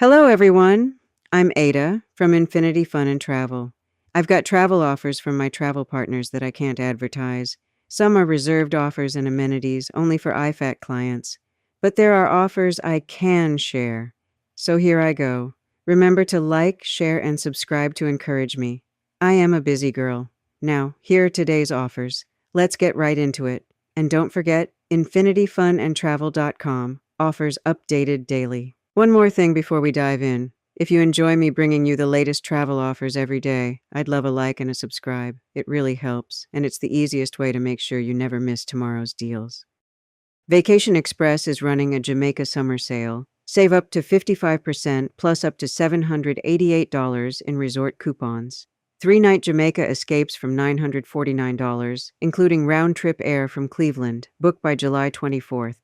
Hello, everyone. I'm Ada from Infinity Fun and Travel. I've got travel offers from my travel partners that I can't advertise. Some are reserved offers and amenities only for IFAT clients, but there are offers I can share. So here I go. Remember to like, share, and subscribe to encourage me. I am a busy girl. Now, here are today's offers. Let's get right into it. And don't forget, infinityfunandtravel.com offers updated daily. One more thing before we dive in. If you enjoy me bringing you the latest travel offers every day, I'd love a like and a subscribe. It really helps, and it's the easiest way to make sure you never miss tomorrow's deals. Vacation Express is running a Jamaica summer sale. Save up to 55% plus up to $788 in resort coupons. 3-night Jamaica escapes from $949, including round-trip air from Cleveland. Book by July 24th.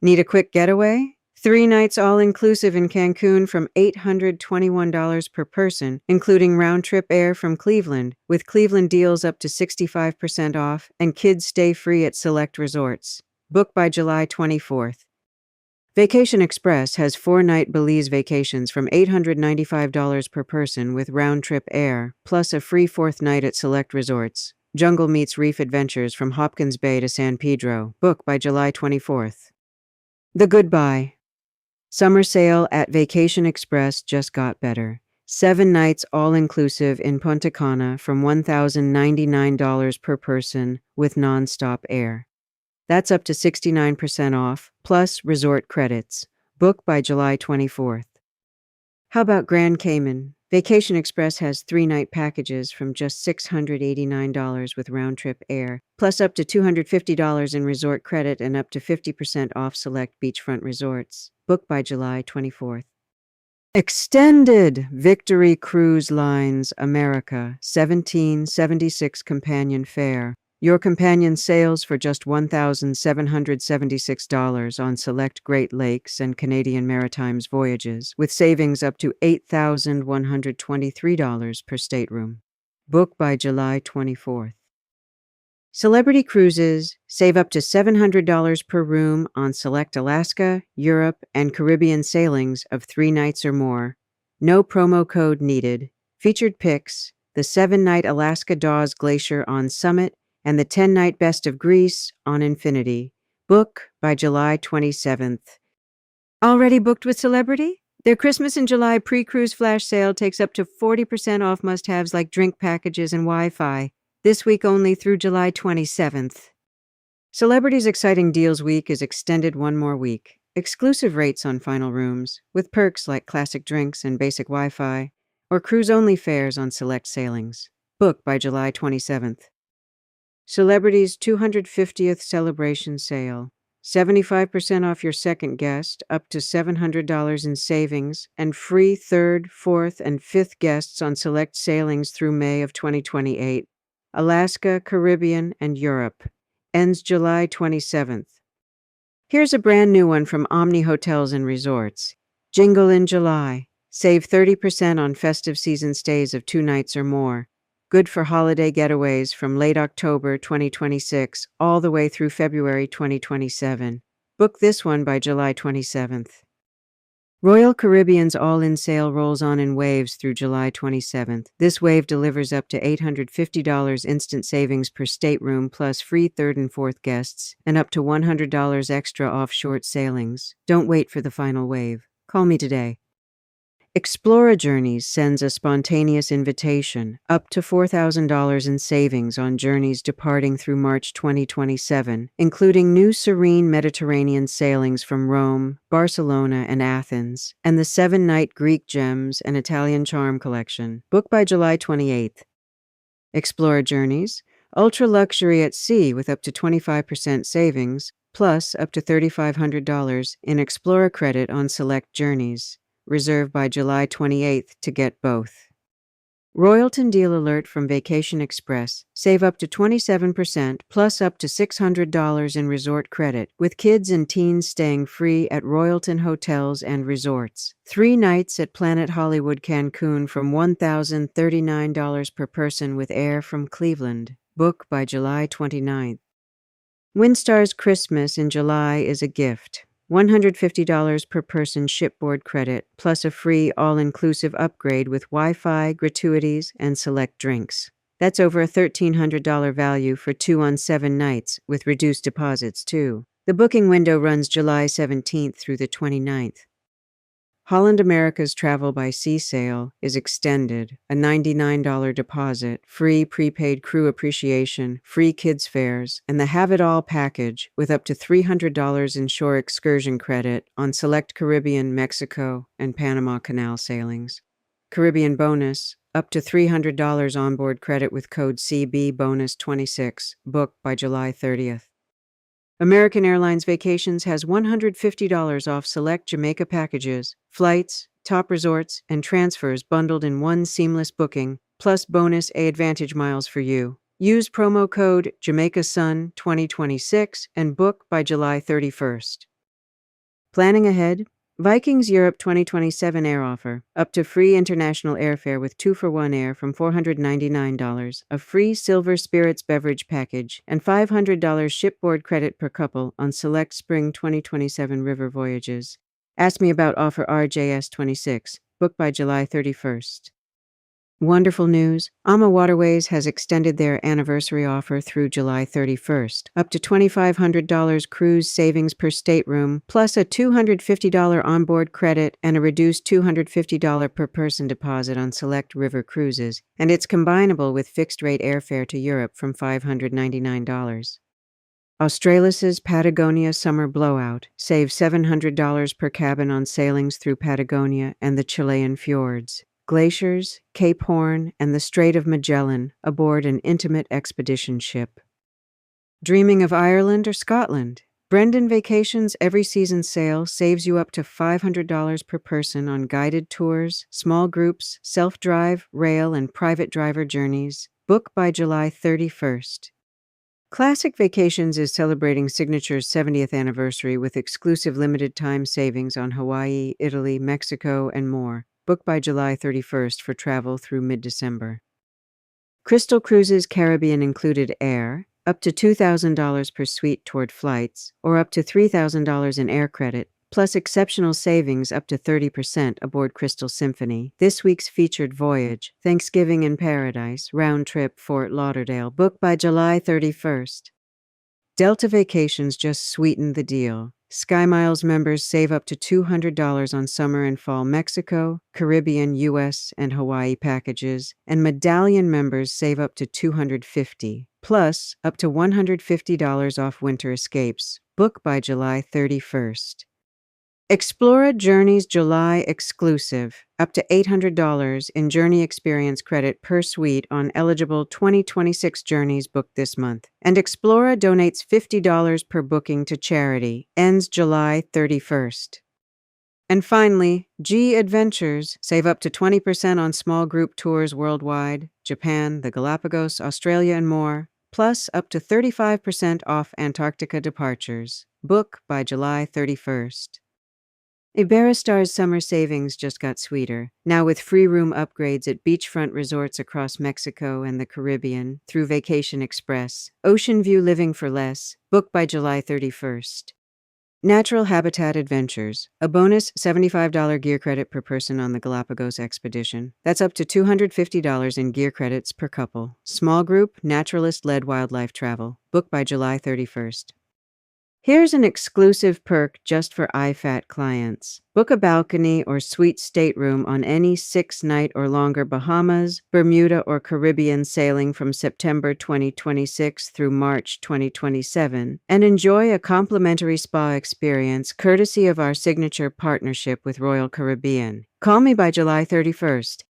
Need a quick getaway? 3 nights all-inclusive in Cancun from $821 per person, including round-trip air from Cleveland, with Cleveland deals up to 65% off and kids stay free at select resorts. Book by July 24th. Vacation Express has 4-night Belize vacations from $895 per person with round-trip air, plus a free 4th night at select resorts. Jungle meets Reef Adventures from Hopkins Bay to San Pedro. Book by July 24th. The Goodbye. Summer sale at Vacation Express just got better. 7 nights all-inclusive in Punta Cana from $1,099 per person with non-stop air. That's up to 69% off, plus resort credits. Book by July 24th. How about Grand Cayman? Vacation Express has 3-night packages from just $689 with round-trip air, plus up to $250 in resort credit and up to 50% off select beachfront resorts. Book by July 24th. Extended Victory Cruise Lines America 1776 companion fare. Your companion sails for just $1,776 on select Great Lakes and Canadian Maritimes voyages, with savings up to $8,123 per stateroom. Book by July 24th. Celebrity Cruises save up to $700 per room on select Alaska, Europe, and Caribbean sailings of 3 nights or more. No promo code needed. Featured picks: the 7-night Alaska Dawes Glacier on Summit and the 10-night Best of Greece on Infinity. Book by July 27th. Already booked with Celebrity? Their Christmas in July pre-cruise flash sale takes up to 40% off must-haves like drink packages and Wi-Fi. This week only through July 27th. Celebrity's Exciting Deals Week is extended 1 more week. Exclusive rates on final rooms, with perks like classic drinks and basic Wi-Fi, or cruise-only fares on select sailings. Book by July 27th. Celebrity's 250th celebration sale. 75% off your second guest, up to $700 in savings, and free 3rd, 4th, and 5th guests on select sailings through May of 2028. Alaska, Caribbean, and Europe. Ends July 27th. Here's a brand new one from Omni Hotels and Resorts. Jingle in July. Save 30% on festive season stays of 2 nights or more. Good for holiday getaways from late October 2026 all the way through February 2027. Book this one by July 27th. Royal Caribbean's all-in sale rolls on in waves through July 27th. This wave delivers up to $850 instant savings per stateroom plus free 3rd and 4th guests and up to $100 extra off short sailings. Don't wait for the final wave. Call me today. Explora Journeys sends a spontaneous invitation, up to $4,000 in savings on journeys departing through March 2027, including new serene Mediterranean sailings from Rome, Barcelona, and Athens, and the 7-night Greek Gems and Italian Charm collection. Book by July 28th. Explora Journeys, ultra luxury at sea with up to 25% savings, plus up to $3,500 in Explora credit on select journeys. Reserve by July 28th to get both. Royalton deal alert from Vacation Express. Save up to 27% plus up to $600 in resort credit, with kids and teens staying free at Royalton hotels and resorts. 3 nights at Planet Hollywood Cancun from $1,039 per person with air from Cleveland. Book by July 29th. Windstar's Christmas in July is a gift. $150 per person shipboard credit, plus a free all-inclusive upgrade with Wi-Fi, gratuities, and select drinks. That's over a $1,300 value for 2 on 7 nights, with reduced deposits, too. The booking window runs July 17th through the 29th. Holland America's Travel by Sea sale is extended, a $99 deposit, free prepaid crew appreciation, free kids fares, and the Have It All package with up to $300 in shore excursion credit on select Caribbean, Mexico, and Panama Canal sailings. Caribbean bonus, up to $300 onboard credit with code CB bonus 26, booked by July 30th. American Airlines Vacations has $150 off select Jamaica packages, flights, top resorts, and transfers bundled in one seamless booking, plus bonus AAdvantage miles for you. Use promo code JamaicaSun2026 and book by July 31st. Planning ahead? Viking's Europe 2027 air offer. Up to free international airfare with 2-for-1 air from $499, a free Silver Spirits beverage package, and $500 shipboard credit per couple on select spring 2027 river voyages. Ask me about offer RJS26. Book by July 31st. Wonderful news! AmaWaterways has extended their anniversary offer through July 31st, up to $2,500 cruise savings per stateroom, plus a $250 onboard credit and a reduced $250 per person deposit on select river cruises, and it's combinable with fixed-rate airfare to Europe from $599. Australis's Patagonia Summer Blowout. Save $700 per cabin on sailings through Patagonia and the Chilean fjords, glaciers, Cape Horn, and the Strait of Magellan aboard an intimate expedition ship. Dreaming of Ireland or Scotland? Brendan Vacations' every season sale saves you up to $500 per person on guided tours, small groups, self-drive, rail, and private driver journeys. Book by July 31st. Classic Vacations is celebrating Signature's 70th anniversary with exclusive limited-time savings on Hawaii, Italy, Mexico, and more. Book by July 31st for travel through mid-December. Crystal Cruises Caribbean included air, up to $2,000 per suite toward flights, or up to $3,000 in air credit, plus exceptional savings up to 30% aboard Crystal Symphony. This week's featured voyage, Thanksgiving in Paradise, round trip Fort Lauderdale. Book by July 31st. Delta Vacations just sweetened the deal. SkyMiles members save up to $200 on summer and fall Mexico, Caribbean, US, and Hawaii packages, and Medallion members save up to $250, plus up to $150 off winter escapes. Book by July 31st. Explora Journeys July exclusive, up to $800 in Journey Experience credit per suite on eligible 2026 journeys booked this month. And Explora donates $50 per booking to charity, ends July 31st. And finally, G Adventures, save up to 20% on small group tours worldwide, Japan, the Galápagos, Australia, and more, plus up to 35% off Antarctica departures. Book by July 31st. Iberostar's summer savings just got sweeter, now with free room upgrades at beachfront resorts across Mexico and the Caribbean through Vacation Express. Ocean View Living for Less. Book by July 31st. Natural Habitat Adventures, a bonus $75 gear credit per person on the Galápagos expedition. That's up to $250 in gear credits per couple. Small group, naturalist-led wildlife travel. Book by July 31st. Here's an exclusive perk just for IFAT clients. Book a balcony or suite stateroom on any 6-night or longer Bahamas, Bermuda, or Caribbean sailing from September 2026 through March 2027, and enjoy a complimentary spa experience courtesy of our signature partnership with Royal Caribbean. Call me by July 31st.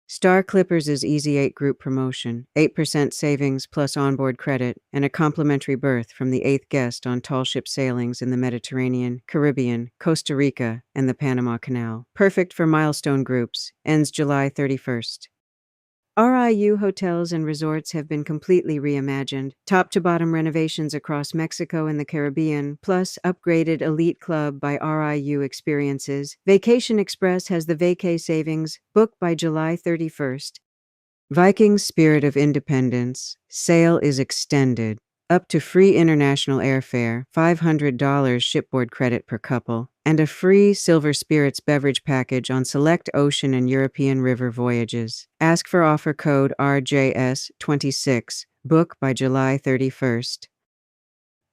Star Clippers' Easy 8 group promotion, 8% savings plus onboard credit, and a complimentary berth from the 8th guest on tall ship sailings in the Mediterranean, Caribbean, Costa Rica, and the Panama Canal. Perfect for milestone groups. Ends July 31st. RIU hotels and resorts have been completely reimagined, top-to-bottom renovations across Mexico and the Caribbean, plus upgraded Elite Club by RIU Experiences. Vacation Express has the vacay savings. Book by July 31st. Viking's Spirit of Independence. Sale is extended. up to free international airfare, $500 shipboard credit per couple, and a free Silver Spirits beverage package on select ocean and European river voyages. Ask for offer code RJS26. Book by July 31st.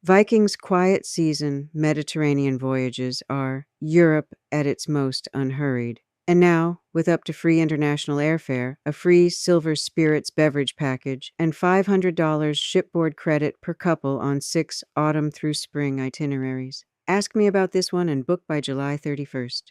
Viking's quiet season Mediterranean voyages are Europe at its most unhurried. And now, with up to free international airfare, a free Silver Spirits beverage package, and $500 shipboard credit per couple on 6 autumn through spring itineraries. Ask me about this one and book by July 31st.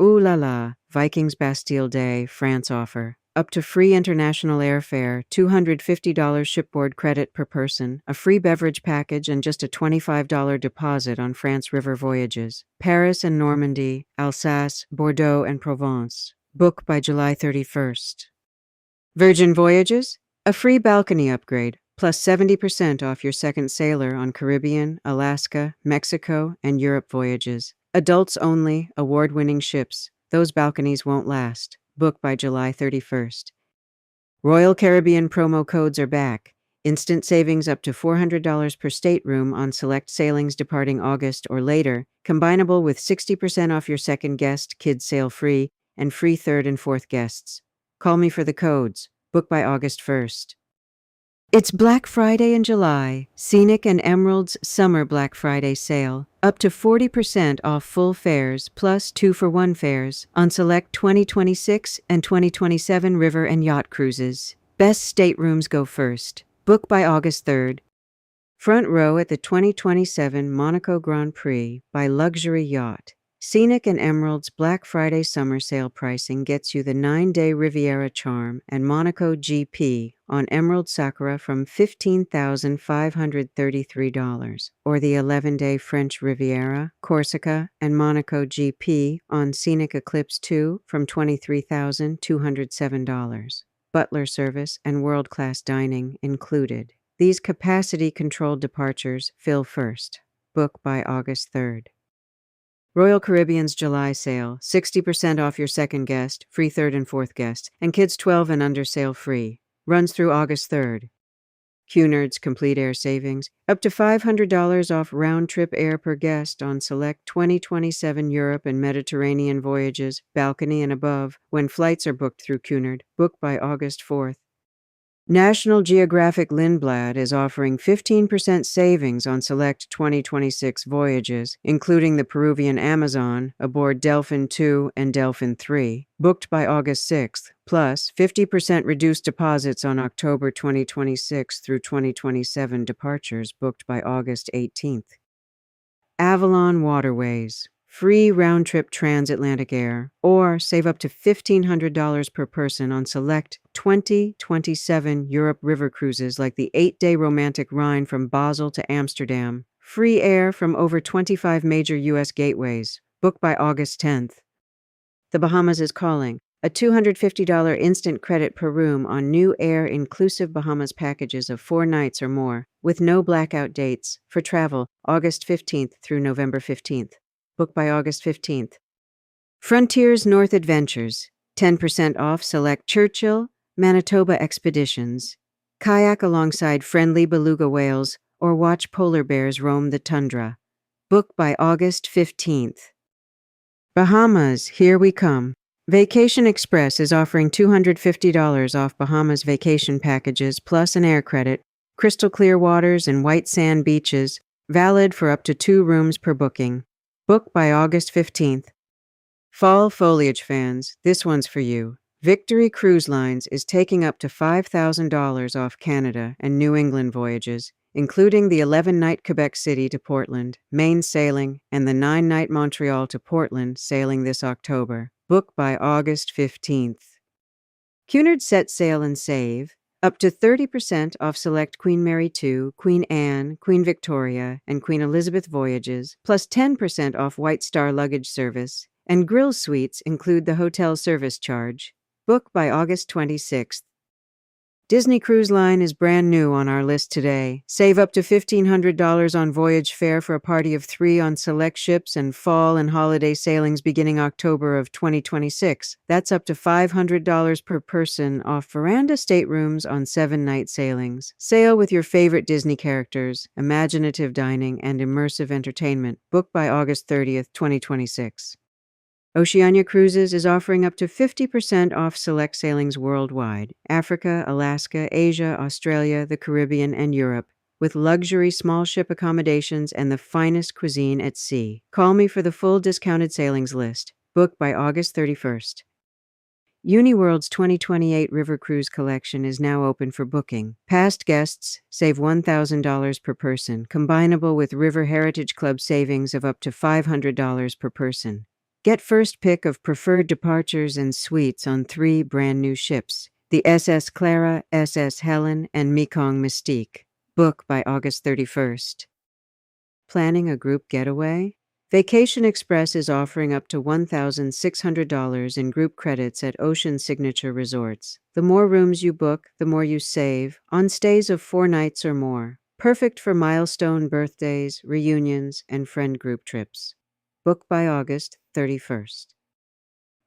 Ooh la la, Viking's Bastille Day France offer. Up to free international airfare, $250 shipboard credit per person, a free beverage package, and just a $25 deposit on France River voyages. Paris and Normandy, Alsace, Bordeaux, and Provence. Book by July 31st. Virgin Voyages? A free balcony upgrade, plus 70% off your second sailor on Caribbean, Alaska, Mexico, and Europe voyages. Adults only, award-winning ships. Those balconies won't last. Book by July 31st. Royal Caribbean promo codes are back. Instant savings up to $400 per stateroom on select sailings departing August or later, combinable with 60% off your second guest, kids sail free, and free third and fourth guests. Call me for the codes. Book by August 1st. It's Black Friday in July. Scenic and Emerald's Summer Black Friday sale. Up to 40% off full fares plus 2-for-1 fares on select 2026 and 2027 river and yacht cruises. Best staterooms go first. Book by August 3rd. Front row at the 2027 Monaco Grand Prix by Luxury Yacht. Scenic and Emerald's Black Friday summer sale pricing gets you the 9-day Riviera Charm and Monaco GP on Emerald Sakura from $15,533, or the 11-day French Riviera, Corsica, and Monaco GP on Scenic Eclipse 2 from $23,207. Butler service and world-class dining included. These capacity-controlled departures fill first. Book by August 3rd. Royal Caribbean's July sale, 60% off your second guest, free third and fourth guest, and kids 12 and under sail free. Runs through August 3rd. Cunard's complete air savings, up to $500 off round-trip air per guest on select 2027 Europe and Mediterranean voyages, balcony and above, when flights are booked through Cunard. Book by August 4th. National Geographic Lindblad is offering 15% savings on select 2026 voyages, including the Peruvian Amazon, aboard Delphin 2 and Delphin 3, booked by August 6th, plus 50% reduced deposits on October 2026 through 2027 departures booked by August 18th. AmaWaterways. Free round-trip transatlantic air, or save up to $1,500 per person on select 2027 Europe river cruises like the 8-day romantic Rhine from Basel to Amsterdam. Free air from over 25 major U.S. gateways. Book by August 10th. The Bahamas is calling. A $250 instant credit per room on new air-inclusive Bahamas packages of 4 nights or more, with no blackout dates, for travel August 15th through November 15th. Book by August 15th. Frontiers North Adventures. 10% off select Churchill, Manitoba expeditions. Kayak alongside friendly beluga whales or watch polar bears roam the tundra. Book by August 15th. Bahamas, here we come. Vacation Express is offering $250 off Bahamas vacation packages plus an air credit, crystal clear waters and white sand beaches, valid for up to 2 rooms per booking. Book by August 15th. Fall foliage fans, this one's for you. Victory Cruise Lines is taking up to $5,000 off Canada and New England voyages, including the 11-night Quebec City to Portland, Maine sailing, and the 9-night Montreal to Portland sailing this October. Book by August 15th. Cunard set sail and save. Up to 30% off select Queen Mary II, Queen Anne, Queen Victoria, and Queen Elizabeth voyages, plus 10% off White Star luggage service, and grill suites include the hotel service charge. Book by August 26th. Disney Cruise Line is brand new on our list today. Save up to $1,500 on voyage fare for a party of 3 on select ships and fall and holiday sailings beginning October of 2026. That's up to $500 per person off veranda staterooms on 7-night sailings. Sail with your favorite Disney characters, imaginative dining, and immersive entertainment. Book by August 30th, 2026. Oceania Cruises is offering up to 50% off select sailings worldwide: Africa, Alaska, Asia, Australia, the Caribbean, and Europe, with luxury small ship accommodations and the finest cuisine at sea. Call me for the full discounted sailings list. Book by August 31st. UniWorld's 2028 River Cruise Collection is now open for booking. Past guests save $1,000 per person, combinable with River Heritage Club savings of up to $500 per person. Get first pick of preferred departures and suites on 3 brand new ships: the SS Clara, SS Helen, and Mekong Mystique. Book by August 31st. Planning a group getaway? Vacation Express is offering up to $1,600 in group credits at Ocean Signature Resorts. The more rooms you book, the more you save, on stays of 4 nights or more. Perfect for milestone birthdays, reunions, and friend group trips. Book by August 31st.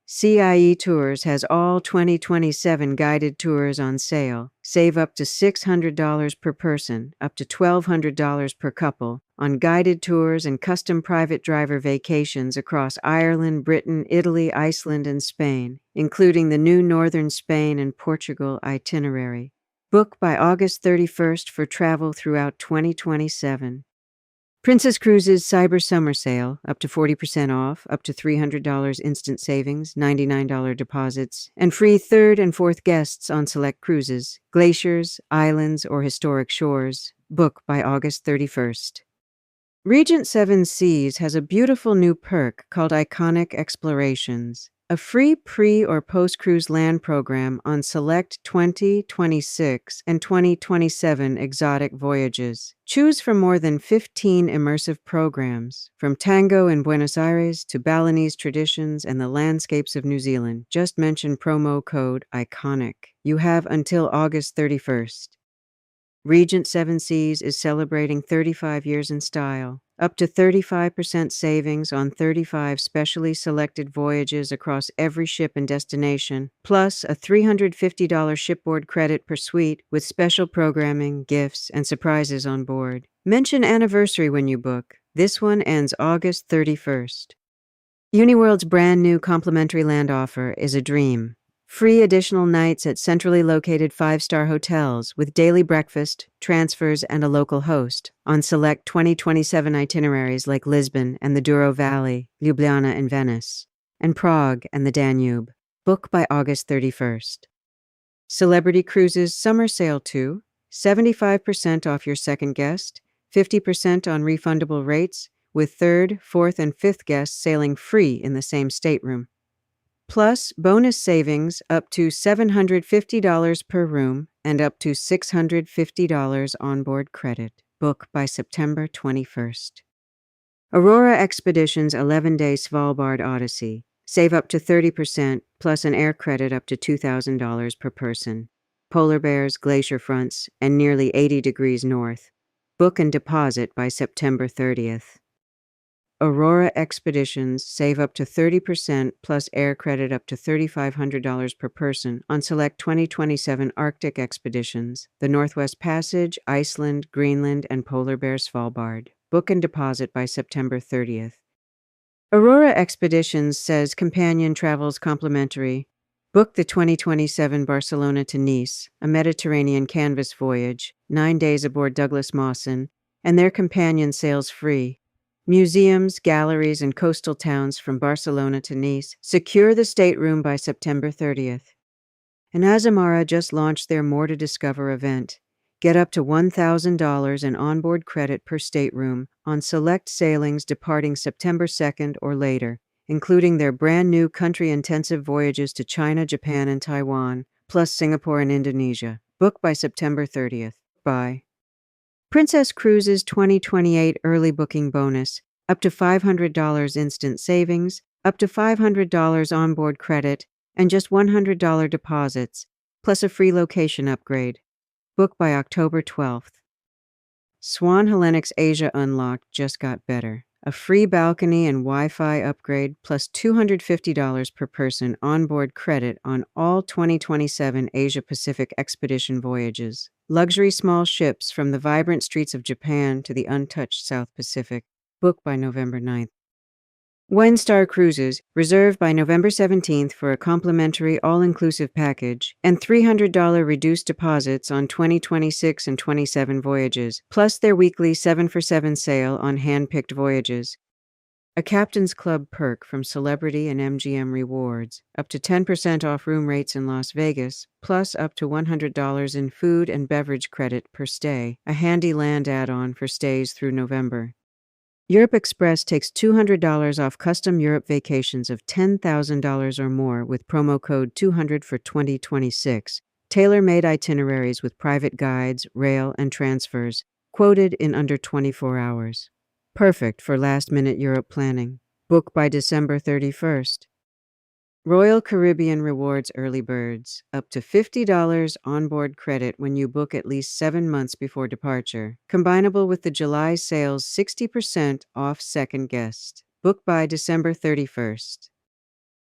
CIE Tours has all 2027 guided tours on sale. Save up to $600 per person, up to $1,200 per couple, on guided tours and custom private driver vacations across Ireland, Britain, Italy, Iceland, and Spain, including the new Northern Spain and Portugal itinerary. Book by August 31st for travel throughout 2027. Princess Cruises Cyber Summer Sale, up to 40% off, up to $300 instant savings, $99 deposits, and free 3rd and 4th guests on select cruises, glaciers, islands, or historic shores. Book by August 31st. Regent Seven Seas has a beautiful new perk called Iconic Explorations, a free pre- or post-cruise land program on select 2026 and 2027 exotic voyages. Choose from more than 15 immersive programs, from tango in Buenos Aires to Balinese traditions and the landscapes of New Zealand. Just mention promo code ICONIC. You have until August 31st. Regent Seven Seas is celebrating 35 years in style. Up to 35% savings on 35 specially selected voyages across every ship and destination, plus a $350 shipboard credit per suite with special programming, gifts, and surprises on board. Mention anniversary when you book. This one ends August 31st. UniWorld's brand new complimentary land offer is a dream. Free additional nights at centrally located 5-star hotels with daily breakfast, transfers, and a local host on select 2027 itineraries like Lisbon and the Douro Valley, Ljubljana and Venice, and Prague and the Danube. Book by August 31st. Celebrity Cruises Summer Sale 2, 75% off your second guest, 50% on refundable rates, with 3rd, 4th, and 5th guests sailing free in the same stateroom. Plus, bonus savings up to $750 per room and up to $650 onboard credit. Book by September 21st. Aurora Expeditions 11-day Svalbard Odyssey. Save up to 30%, plus an air credit up to $2,000 per person. Polar bears, glacier fronts, and nearly 80 degrees north. Book and deposit by September 30th. Aurora Expeditions save up to 30% plus air credit up to $3,500 per person on select 2027 Arctic expeditions, the Northwest Passage, Iceland, Greenland, and Polar Bear Svalbard. Book and deposit by September 30th. Aurora Expeditions says companion travels complimentary. Book the 2027 Barcelona to Nice, a Mediterranean canvas voyage, 9 days aboard Douglas Mawson, and their companion sails free. Museums, galleries, and coastal towns from Barcelona to Nice secure the stateroom by September 30th. And Azamara just launched their More to Discover event. Get up to $1,000 in onboard credit per stateroom on select sailings departing September 2nd or later, including their brand new country-intensive voyages to China, Japan, and Taiwan, plus Singapore and Indonesia. Book by September 30th. Bye. Princess Cruises 2028 early booking bonus, up to $500 instant savings, up to $500 onboard credit, and just $100 deposits, plus a free location upgrade. Book by October 12th. Swan Hellenic's Asia Unlocked just got better. A free balcony and Wi-Fi upgrade plus $250 per person onboard credit on all 2027 Asia-Pacific expedition voyages. Luxury small ships from the vibrant streets of Japan to the untouched South Pacific. Book by November 9th. Windstar Cruises, reserve by November 17th for a complimentary all-inclusive package and $300 reduced deposits on 2026 and 27 voyages, plus their weekly 7-for-7 sale on hand-picked voyages. A Captain's Club perk from Celebrity and MGM Rewards, up to 10% off room rates in Las Vegas, plus up to $100 in food and beverage credit per stay, a handy land add-on for stays through November. Europe Express takes $200 off custom Europe vacations of $10,000 or more with promo code 200 for 2026. Tailor-made itineraries with private guides, rail, and transfers, quoted in under 24 hours. Perfect for last-minute Europe planning. Book by December 31st. Royal Caribbean rewards early birds, up to $50 onboard credit when you book at least 7 months before departure, combinable with the July sale's 60% off second guest. Book by December 31st.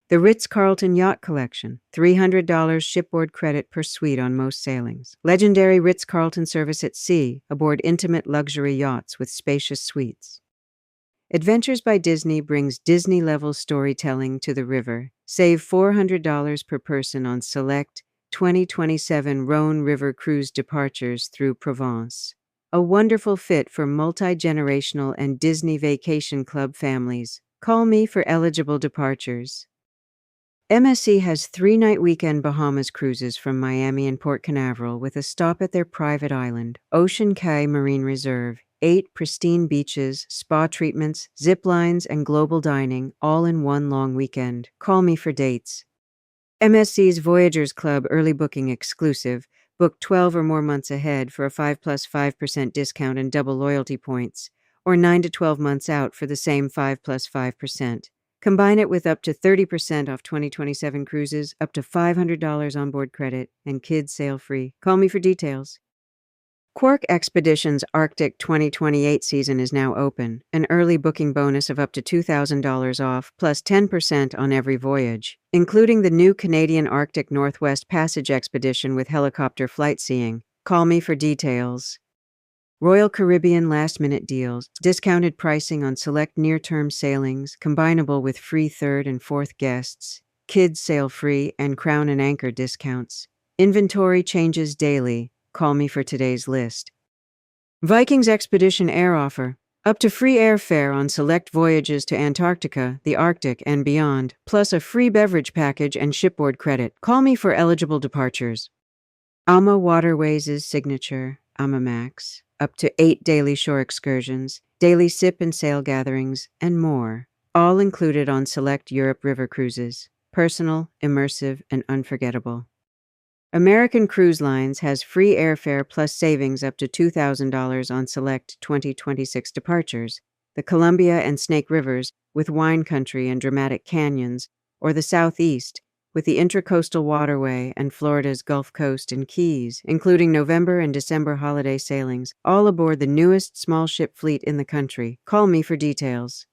The Ritz-Carlton Yacht Collection, $300 shipboard credit per suite on most sailings. Legendary Ritz-Carlton service at sea, aboard intimate luxury yachts with spacious suites. Adventures by Disney brings Disney-level storytelling to the river. Save $400 per person on select 2027 Rhône River Cruise departures through Provence. A wonderful fit for multi-generational and Disney Vacation Club families. Call me for eligible departures. MSC has 3-night weekend Bahamas cruises from Miami and Port Canaveral with a stop at their private island, Ocean Cay Marine Reserve. 8 pristine beaches, spa treatments, zip lines, and global dining, all in one long weekend. Call me for dates. MSC's Voyagers Club early booking exclusive. Book 12 or more months ahead for a 5+5% discount and double loyalty points, or 9 to 12 months out for the same 5+5%. Combine it with up to 30% off 2027 cruises, up to $500 onboard credit, and kids sail free. Call me for details. Quark Expeditions Arctic 2028 season is now open. An early booking bonus of up to $2,000 off, plus 10% on every voyage, including the new Canadian Arctic Northwest Passage expedition with helicopter flight seeing. Call me for details. Royal Caribbean last-minute deals, discounted pricing on select near-term sailings, combinable with free third and fourth guests, kids sail free, and Crown and Anchor discounts. Inventory changes daily. Call me for today's list. Viking's Expedition Air Offer. Up to free airfare on select voyages to Antarctica, the Arctic, and beyond, plus a free beverage package and shipboard credit. Call me for eligible departures. AmaWaterways' signature, AmaMax. Up to 8 daily shore excursions, daily sip and sail gatherings, and more. All included on select Europe River cruises. Personal, immersive, and unforgettable. American Cruise Lines has free airfare plus savings up to $2,000 on select 2026 departures, the Columbia and Snake Rivers with wine country and dramatic canyons, or the Southeast with the Intracoastal Waterway and Florida's Gulf Coast and Keys, including November and December holiday sailings, all aboard the newest small ship fleet in the country. Call me for details.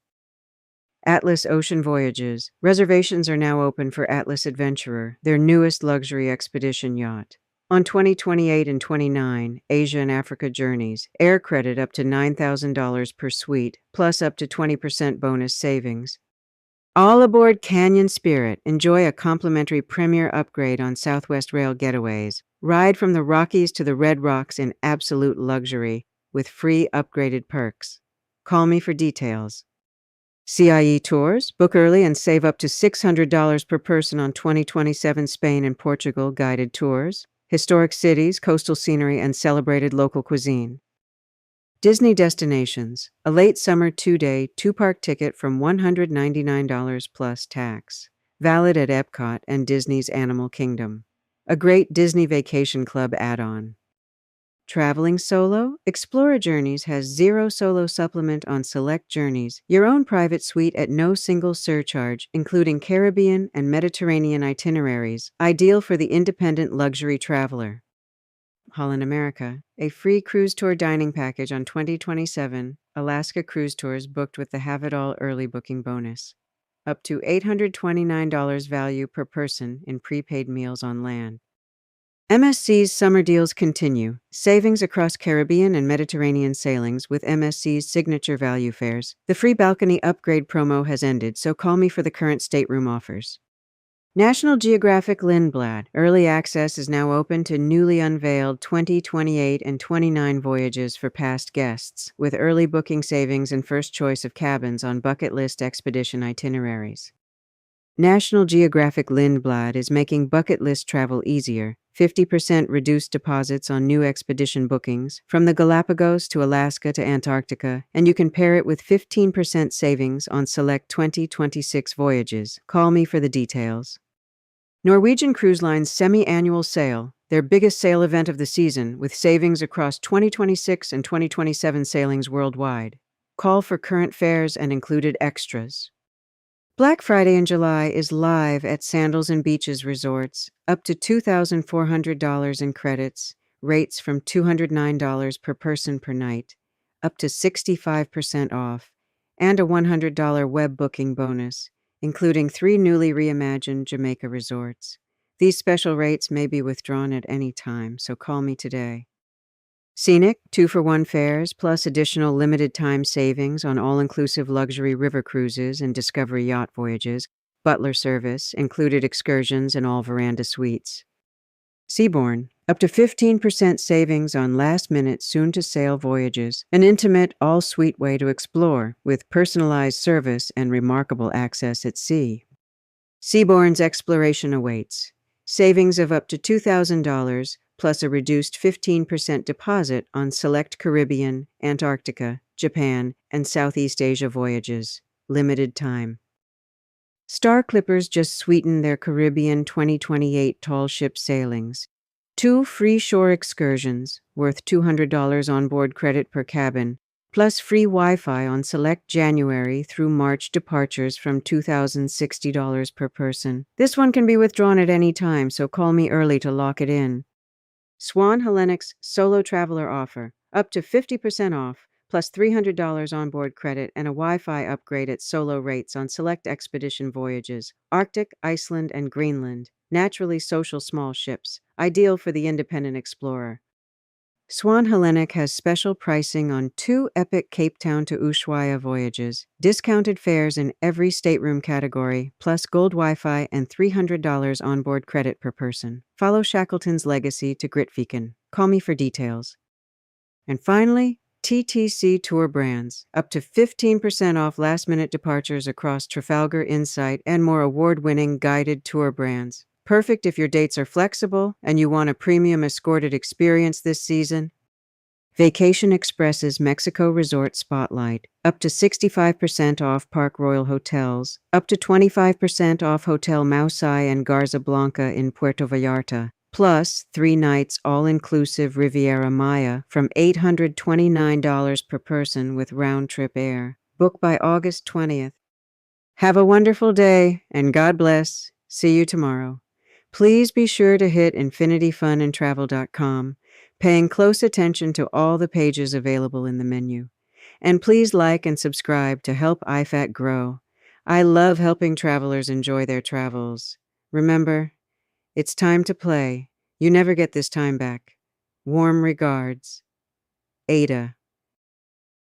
Atlas Ocean Voyages. Reservations are now open for Atlas Adventurer, their newest luxury expedition yacht. On 2028 and 29, Asia and Africa Journeys, air credit up to $9,000 per suite, plus up to 20% bonus savings. All aboard Canyon Spirit, enjoy a complimentary premier upgrade on Southwest Rail Getaways. Ride from the Rockies to the Red Rocks in absolute luxury, with free upgraded perks. Call me for details. CIE Tours. Book early and save up to $600 per person on 2027 Spain and Portugal guided tours, historic cities, coastal scenery, and celebrated local cuisine. Disney Destinations. A late summer 2-day, 2-park ticket from $199 plus tax. Valid at Epcot and Disney's Animal Kingdom. A great Disney Vacation Club add-on. Traveling solo? Explora Journeys has zero solo supplement on select journeys, your own private suite at no single surcharge, including Caribbean and Mediterranean itineraries, ideal for the independent luxury traveler. Holland America, a free cruise tour dining package on 2027 Alaska cruise tours booked with the Have It All early booking bonus. Up to $829 value per person in prepaid meals on land. MSC's summer deals continue. Savings across Caribbean and Mediterranean sailings with MSC's signature value fares. The free balcony upgrade promo has ended, so call me for the current stateroom offers. National Geographic Lindblad. Early access is now open to newly unveiled 2028 and 29 voyages for past guests, with early booking savings and first choice of cabins on bucket list expedition itineraries. National Geographic Lindblad is making bucket list travel easier. 50% reduced deposits on new expedition bookings, from the Galápagos to Alaska to Antarctica, and you can pair it with 15% savings on select 2026 voyages. Call me for the details. Norwegian Cruise Line's semi-annual sale, their biggest sale event of the season, with savings across 2026 and 2027 sailings worldwide. Call for current fares and included extras. Black Friday in July is live at Sandals and Beaches resorts, up to $2,400 in credits, rates from $209 per person per night, up to 65% off, and a $100 web booking bonus, including 3 newly reimagined Jamaica resorts. These special rates may be withdrawn at any time, so call me today. Scenic, 2-for-1 fares, plus additional limited-time savings on all-inclusive luxury river cruises and Discovery Yacht voyages, butler service, included excursions and all veranda suites. Seabourn, up to 15% savings on last-minute, soon-to-sail voyages, an intimate, all-suite way to explore, with personalized service and remarkable access at sea. Seabourn's exploration awaits. Savings of up to $2,000, plus a reduced 15% deposit on select Caribbean, Antarctica, Japan, and Southeast Asia voyages. Limited time. Star Clippers just sweetened their Caribbean 2028 tall ship sailings. 2 free shore excursions, worth $200 onboard credit per cabin, plus free Wi-Fi on select January through March departures from $2,060 per person. This one can be withdrawn at any time, so call me early to lock it in. Swan Hellenic's Solo Traveler offer, up to 50% off, plus $300 onboard credit and a Wi-Fi upgrade at solo rates on select expedition voyages, Arctic, Iceland, and Greenland, naturally social small ships, ideal for the independent explorer. Swan Hellenic has special pricing on 2 epic Cape Town to Ushuaia voyages, discounted fares in every stateroom category, plus gold Wi-Fi and $300 onboard credit per person. Follow Shackleton's legacy to Grytviken. Call me for details. And finally, TTC Tour Brands, up to 15% off last-minute departures across Trafalgar, Insight, and more award-winning guided tour brands. Perfect if your dates are flexible and you want a premium escorted experience this season. Vacation Express's Mexico Resort Spotlight, up to 65% off Park Royal hotels, up to 25% off Hotel Mausai and Garza Blanca in Puerto Vallarta, plus 3 nights all-inclusive Riviera Maya from $829 per person with round-trip air. Book by August 20th. Have a wonderful day, and God bless. See you tomorrow. Please be sure to hit infinityfunandtravel.com, paying close attention to all the pages available in the menu. And please like and subscribe to help IFAT grow. I love helping travelers enjoy their travels. Remember, it's time to play. You never get this time back. Warm regards, Ada.